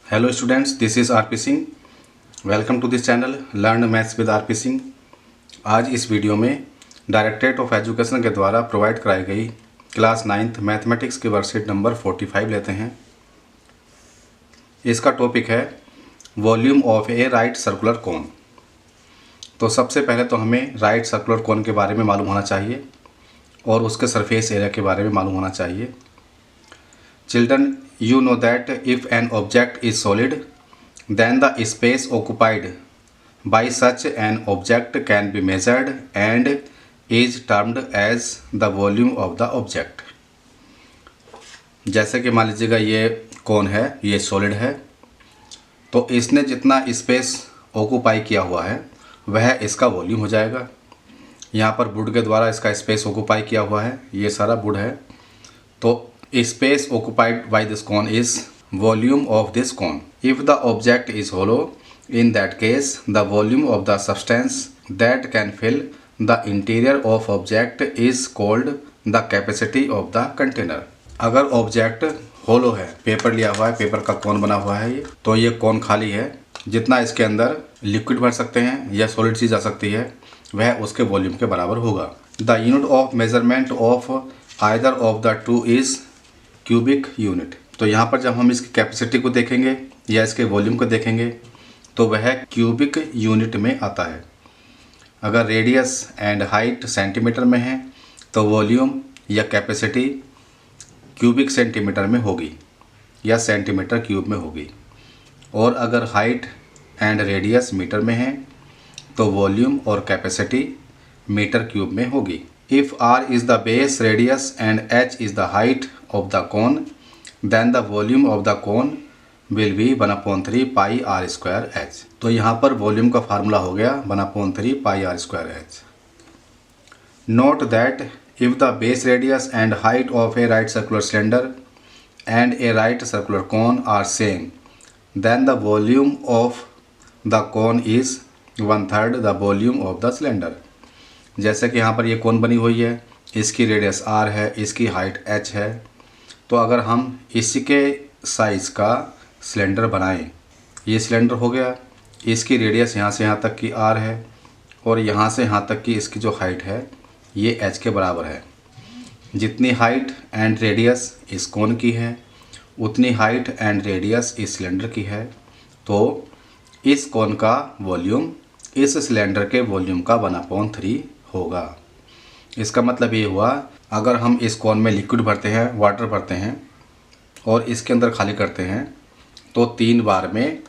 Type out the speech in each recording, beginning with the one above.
Hello students, this is RP Singh. Welcome to this channel learn maths with RP Singh. आज इस video में directorate of education के द्वारा provide कराई गई क्लास 9th मैथमेटिक्स की वर्कशीट नंबर 45 लेते हैं। इसका टॉपिक है volume of a right circular कोन। तो सबसे पहले तो हमें राइट सर्कुलर कोन के बारे में मालूम होना चाहिए और उसके सरफेस एरिया के बारे में मालूम होना चाहिए। Children, you know that if an object is solid, then the space occupied by such an object can be measured and is termed as the volume of the object. जैसे कि मान लीजिएगा ये कौन है, ये सॉलिड है, तो इसने जितना स्पेस ऑक्यूपाई किया हुआ है वह इसका वॉल्यूम हो जाएगा। यहाँ पर वुड के द्वारा इसका स्पेस ऑक्यूपाई किया हुआ है, ये सारा वुड है, तो space occupied by this cone is volume of this cone. If the object is hollow, in that case the volume of the substance that can fill the interior of object is called the capacity of the container. अगर object होलो है, paper लिया हुआ है, paper का कोन बना हुआ है ये, तो ये कोन खाली है, जितना इसके अंदर लिक्विड भर सकते हैं या सॉलिड चीज आ सकती है वह उसके वॉल्यूम के बराबर होगा। The unit of measurement of either of the two is cubic unit. तो यहाँ पर जब हम इसकी कैपेसिटी को देखेंगे या इसके वॉल्यूम को देखेंगे तो वह क्यूबिक यूनिट में आता है। अगर रेडियस एंड हाइट सेंटीमीटर में है तो वॉल्यूम या कैपेसिटी क्यूबिक सेंटीमीटर में होगी या सेंटीमीटर क्यूब में होगी, और अगर हाइट एंड रेडियस मीटर में है तो वॉल्यूम और कैपेसिटी मीटर क्यूब में होगी। If r is the base radius and h is the height of the cone, then the volume of the cone will be 1/3 pi r square h. तो यहाँ पर volume का formula हो गया 1/3 pi r square h. Note that if the base radius and height of a right circular cylinder and a right circular cone are same, then the volume of the cone is 1/3 the volume of the cylinder. जैसे कि यहाँ पर ये कोन बनी हुई है, इसकी radius r है, इसकी हाइट h है, तो अगर हम इसी के साइज़ का सिलेंडर बनाएं, ये सिलेंडर हो गया, इसकी रेडियस यहाँ से यहाँ तक की r है और यहाँ से यहाँ तक की इसकी जो हाइट है ये h के बराबर है। जितनी हाइट एंड रेडियस इस कोन की है उतनी हाइट एंड रेडियस इस सिलेंडर की है, तो इस कोन का वॉल्यूम इस सिलेंडर के वॉल्यूम का 1/3 होगा। इसका मतलब ये हुआ, अगर हम इस कोन में लिक्विड भरते हैं, वाटर भरते हैं और इसके अंदर खाली करते हैं तो 3 बार में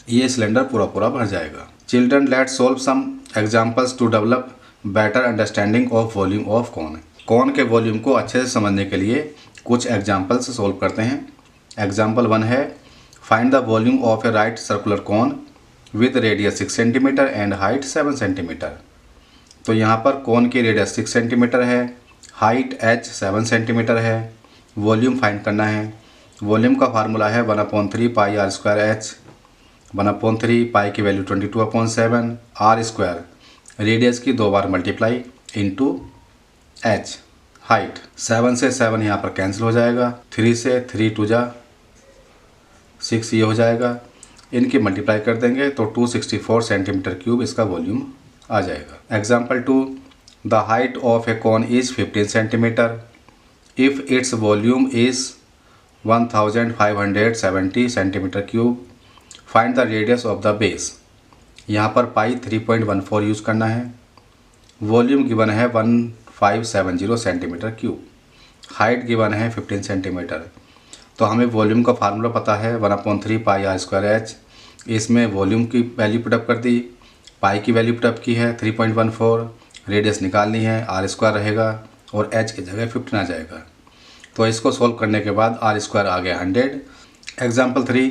ये सिलेंडर पूरा पूरा भर जाएगा। Children, let's solve some examples to develop better understanding of volume of cone. Cone के वॉल्यूम को अच्छे से समझने के लिए कुछ एग्जाम्पल्स सॉल्व करते हैं। एग्जाम्पल 1 है, find the volume of a right circular cone with radius 6 centimetre and height 7 centimetre. तो यहाँ पर कोन की रेडियस 6 सेंटीमीटर है, हाइट h 7 सेंटीमीटर है, वॉल्यूम फाइंड करना है। वॉल्यूम का फार्मूला है 1/3 pi r square h। 1/3 पाई की वैल्यू 22/7, r स्क्वायर रेडियस की 2 बार मल्टीप्लाई इंटू h, हाइट 7 से 7 यहाँ पर कैंसिल हो जाएगा, 3 से 3 2 जा 6 ये हो जाएगा, इनकी मल्टीप्लाई कर देंगे तो 264 सेंटीमीटर क्यूब इसका वॉल्यूम आ जाएगा। Example 2, the height of a cone is 15 centimetre if its volume is 1570 centimetre cube, find the radius of the base. यहाँ पर पाई 3.14 यूज़ करना है, वॉल्यूम गिवन है 1570 सेंटीमीटर क्यूब, हाइट गिवन है 15 सेंटीमीटर। तो हमें वॉल्यूम का फार्मूला पता है 1/3 pi r square h। इसमें वॉल्यूम की वैल्यू पुटअप कर दी, पाई की वैल्यू पुटअप की है 3.14, रेडियस निकालनी है, r स्क्वायर रहेगा और h की जगह 15 आ जाएगा। तो इसको सॉल्व करने के बाद r स्क्वायर आ गया 100। Example 3,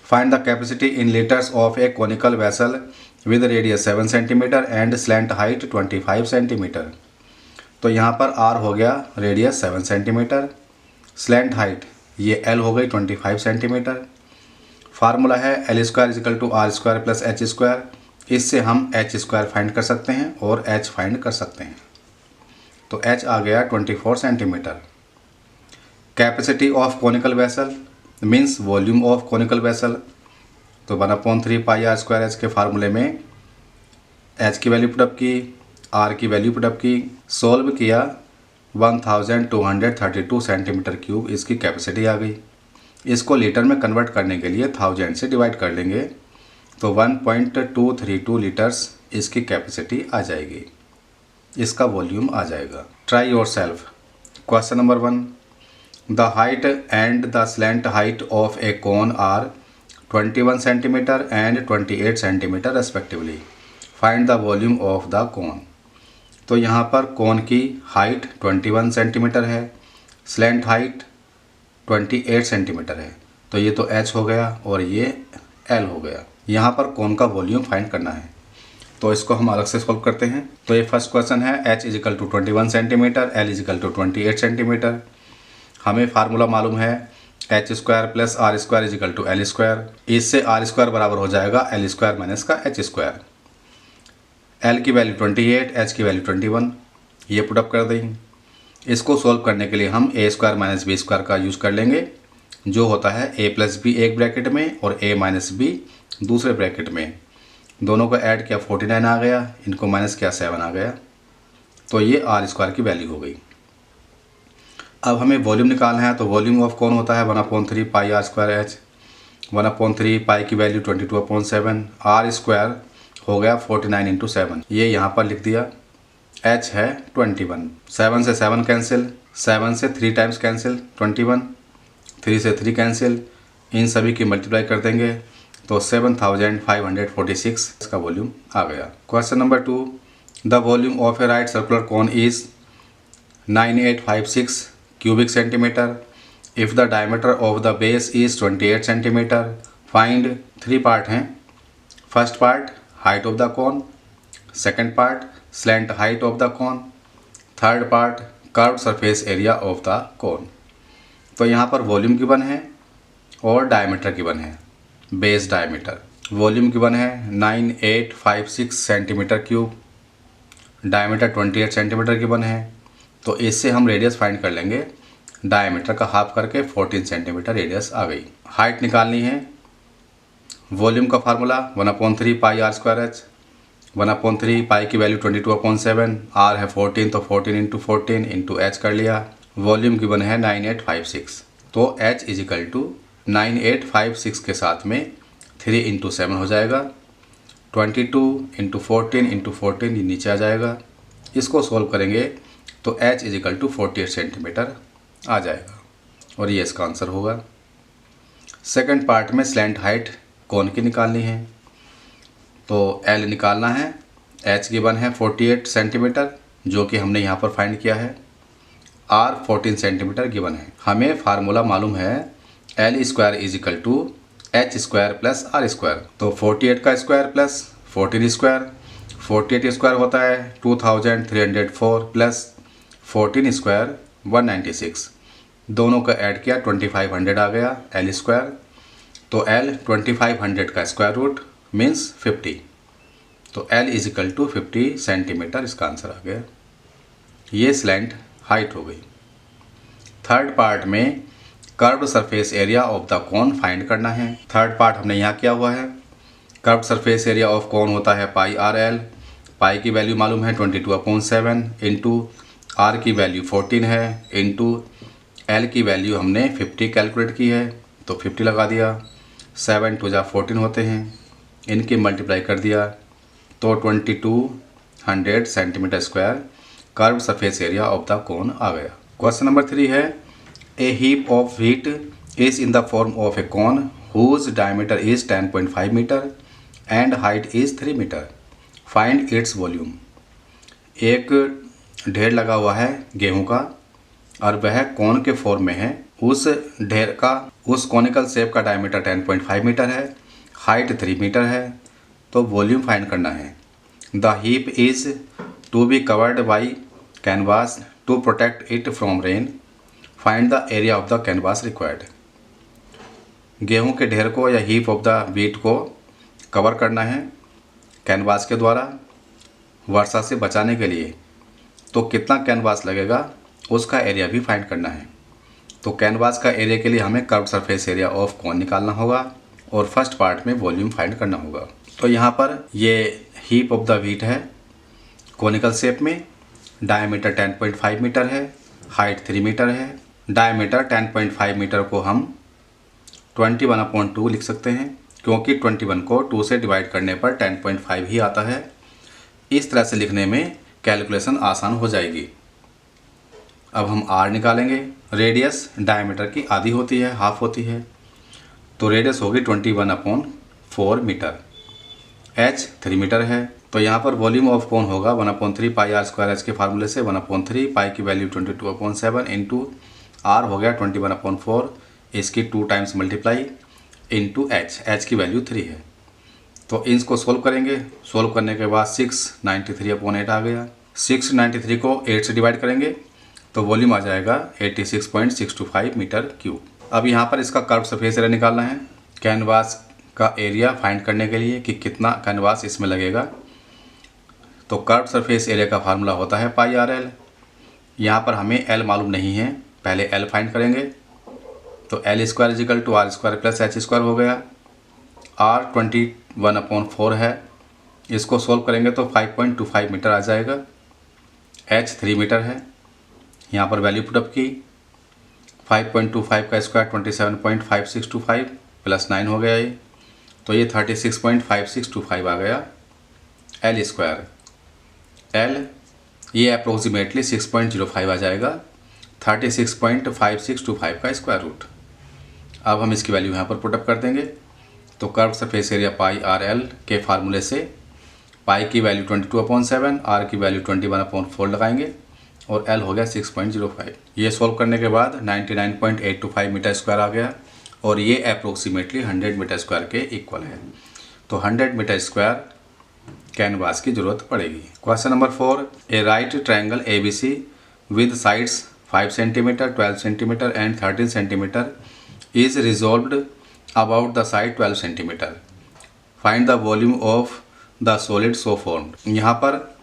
find the capacity in litres of a conical vessel with radius 7 centimetre and slant height 25 centimetre. तो यहाँ पर r हो गया रेडियस 7 सेंटीमीटर, स्लैंट हाइट ये l हो गई 25 सेंटीमीटर। फार्मूला है l square equal to r square plus h square. इससे हम h स्क्वायर फाइंड कर सकते हैं और h फाइंड कर सकते हैं, तो h आ गया 24 centimetre. Capacity of conical vessel, means volume of conical vessel. तो 1/3 पाई आर स्क्वायर एच के फार्मूले में एच की वैल्यू पुटअप की, आर की वैल्यू पुटअप की, सॉल्व किया, 1232 सेंटीमीटर क्यूब इसकी कैपेसिटी आ गई। इसको लीटर में कन्वर्ट करने के लिए 1000 से डिवाइड कर लेंगे तो 1.232 लीटर्स इसकी कैपेसिटी आ जाएगी, इसका वॉल्यूम आ जाएगा। Try yourself. Question number 1, the height and the slant height of a cone are 21 centimetre and 28 centimetre respectively, find the volume of the cone. तो यहाँ पर कोन की हाइट 21 सेंटीमीटर है, स्लैंट हाइट 28 सेंटीमीटर है, तो ये तो h हो गया और ये l हो गया। यहाँ पर कोन का वॉल्यूम फाइंड करना है, तो इसको हम अलग से सॉल्व करते हैं। तो ये फर्स्ट क्वेश्चन है, h = 21 सेंटीमीटर, l = 28 सेंटीमीटर। हमें फार्मूला मालूम है h² + r² = l²। इससे r² बराबर हो जाएगा l² - का h²। l की वैल्यू 28, h की वैल्यू 21, ये पुटअप कर देंगे। इसको सॉल्व करने के लिए हम a² - b² का यूज़ कर लेंगे, जो होता है a + b एक ब्रैकेट में और a - b दूसरे ब्रैकेट में। दोनों को ऐड किया 49 आ गया, इनको माइनस किया 7 आ गया, तो ये r² की वैल्यू हो गई। अब हमें वॉल्यूम निकालना है, तो वॉल्यूम ऑफ कौन होता है 1/3 पाई r² h। 1/3 पाई की वैल्यू 22/7, r² हो गया 49 × 7, ये यहाँ पर लिख दिया। h है 21, 7 से 7 कैंसिल, 7 से 3 टाइम्स कैंसिल 21, 3 से 3 कैंसिल, इन सभी की मल्टीप्लाई कर देंगे तो 7546 इसका वॉल्यूम आ गया। Question number 2, the volume of a right circular cone is 9856 cubic centimetre if the diameter of the base is 28 centimetre. Find. 3 part हैं। First part height of the cone, second part slant height of the cone, third part curved surface area of the cone. तो यहाँ पर volume given है और diameter given है। Base diameter volume given है 9856 centimetre cube, diameter 28 centimetre given है, तो इससे हम रेडियस फाइंड कर लेंगे। डायमीटर का हाफ करके 14 सेंटीमीटर रेडियस आ गई। हाइट निकालनी है। वॉल्यूम का फार्मूला 1/3 पाई r² h। 1/3 पाई की वैल्यू 22/7, r है 14, तो 14 × 14 × h कर लिया। वॉल्यूम गिवन है 9856, तो h = 9856 के साथ में 3 × 7 हो जाएगा, 22 × 14 × 14 ये नीचे आ जाएगा। इसको सोल्व करेंगे तो h = 48 सेंटीमीटर आ जाएगा और ये इसका आंसर होगा। सेकंड पार्ट में स्लैंट हाइट कोन की निकालनी है, तो L निकालना है। h गिवन है 48 सेंटीमीटर, जो कि हमने यहाँ पर फाइंड किया है। R 14 सेंटीमीटर गिवन है। हमें फार्मूला मालूम है L² = h² + r²। तो 48 का स्क्वायर प्लस 14 स्क्वायर, 48 स्क्वायर होता है 2304 प्लस 14 स्क्वायर 196, दोनों का ऐड किया 2500 आ गया L²। तो L 2500 का स्क्वायर रूट मीन्स 50, तो L = 50 सेंटीमीटर इसका आंसर आ गया। ये स्लैंट हाइट हो गई। थर्ड पार्ट में curved surface area of the cone find करना है। थर्ड पार्ट हमने यहाँ किया हुआ है। Curved surface area of cone होता है पाई RL। पाई की वैल्यू मालूम है 22/7 इंटू R की वैल्यू 14 है इंटू L की वैल्यू हमने 50 कैलकुलेट की है, तो 50 लगा दिया। 7 × 2 = 14 होते हैं, इनकी मल्टीप्लाई कर दिया तो 2200 centimetre square curved surface area of the cone आ गया। क्वेश्चन नंबर 3 है, a heap of wheat is in the form of a cone whose diameter is 10.5 metre and height is 3 metre. Find its volume. एक ढेर लगा हुआ है गेहूं का और वह कोन के फॉर्म में है। उस ढेर का, उस कॉनिकल शेप का डायमीटर 10.5 मीटर है, हाइट 3 मीटर है, तो वॉल्यूम फाइंड करना है। The heap is to be covered by canvas to protect it from rain. Find the area of the canvas required. गेहूं के ढेर को या हीप ऑफ द व्हीट को कवर करना है कैनवास के द्वारा वर्षा से बचाने के लिए, तो कितना कैनवास लगेगा उसका एरिया भी फाइंड करना है। तो कैनवास का एरिया के लिए हमें curve surface area of cone निकालना होगा और फर्स्ट पार्ट में वॉल्यूम फाइंड करना होगा। तो यहाँ पर ये हीप ऑफ द व्हीट है कोनिकल शेप में, डायमीटर 10.5 मीटर है, हाइट 3 मीटर है। डायमीटर 10.5 मीटर को हम 21/2 लिख सकते हैं क्योंकि 21 को 2 से डिवाइड करने पर 10.5 ही आता है। इस तरह से लिखने में कैलकुलेशन आसान हो जाएगी। अब हम आर निकालेंगे। रेडियस डायमीटर की आधी होती है, हाफ होती है, तो रेडियस होगी 21/4 मीटर। एच 3 मीटर है, तो यहाँ पर वॉल्यूम ऑफ कोन होगा 1/3 पाई आर स्क्वायर एच के फार्मूले से 1/3 पाई की वैल्यू 22/7 इंटू आर हो गया 21/4, इसकी 2 टाइम्स मल्टीप्लाई इंटू एच की वैल्यू 3 है। तो इसको सोल्व करेंगे। सोल्व करने के बाद 693/8 आ गया। 693 को 8 से डिवाइड करेंगे तो वॉल्यूम आ जाएगा 86.625 मीटर क्यूब। अब यहाँ पर इसका कर्व सरफेस एरिया निकालना है कैनवास का एरिया फाइंड करने के लिए कि कितना कैनवास इसमें लगेगा। तो कर्व सरफेस एरिया का फार्मूला होता है पाई आर एल। यहाँ पर हमें एल मालूम नहीं है, पहले एल फाइंड करेंगे। तो l square equal to r square plus h square हो गया। आर 21/4 है, इसको सोल्व करेंगे तो 5.25 मीटर आ जाएगा। एच 3 मीटर है, यहाँ पर वैल्यू पुटअप की। 5.25 का स्क्वायर 27.5625 प्लस 9 हो गया ये, तो ये 36.5625 आ गया एल स्क्वायर। एल ये अप्रोक्सीमेटली 6.05 आ जाएगा 36.5625 का स्क्वायर रूट। अब हम इसकी वैल्यू यहाँ पर पुटअप कर देंगे। तो curve surface area pi R L के फार्मूले से पाई की वैल्यू 22/7, आर की वैल्यू 21/4 लगाएंगे और एल हो गया 6.05। ये सोल्व करने के बाद 99.825 मीटर स्क्वायर आ गया और ये अप्रोक्सीमेटली 100 मीटर स्क्वायर के इक्वल है। तो 100 मीटर स्क्वायर कैनवास की ज़रूरत पड़ेगी। Question number 4, A right triangle ABC with sides 5 centimetre, 12 centimetre and 13 centimetre is resolved about the side 12 centimetre. Find the volume of the solid so formed. यहाँ पर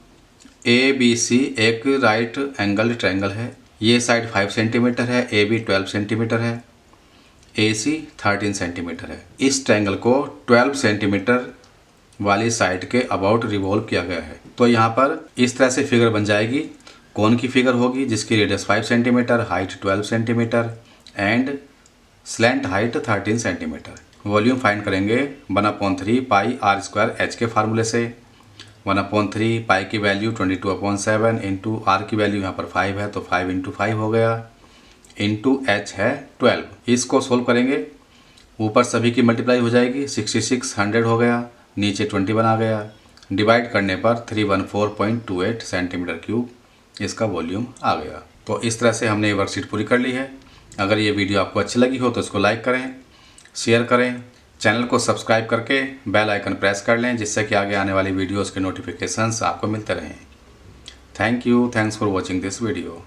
ABC एक right angle triangle है। ये side 5 centimetre है, AB 12 centimetre है, AC 13 centimetre है। इस triangle को 12 सेंटीमीटर वाली साइड के अबाउट रिवॉल्व किया गया है। तो यहाँ पर इस तरह से फिगर बन जाएगी। कौन की फिगर होगी जिसकी radius 5 centimetre, height 12 centimetre and slant height 13 centimetre. Volume find करेंगे 1/3 पाई आर स्क्वायर एच के फार्मूले से। 1/3 पाई की वैल्यू 22/7 इंटू आर की वैल्यू यहाँ पर 5 है, तो 5 इंटू 5 हो गया, इंटू एच है 12। इसको सोल्व करेंगे, ऊपर सभी की मल्टीप्लाई हो जाएगी। 66 100 हो गया, नीचे 21 आ गया, डिवाइड करने पर 314.28 सेंटीमीटर क्यूब इसका वॉल्यूम आ गया। तो इस तरह से हमने ये वर्कशीट पूरी कर ली है। अगर ये वीडियो आपको अच्छी लगी हो तो इसको लाइक करें, शेयर करें, चैनल को सब्सक्राइब करके बेल आइकन प्रेस कर लें जिससे कि आगे आने वाली वीडियोज़ के नोटिफिकेशंस आपको मिलते रहें। Thank you, thanks for watching this video.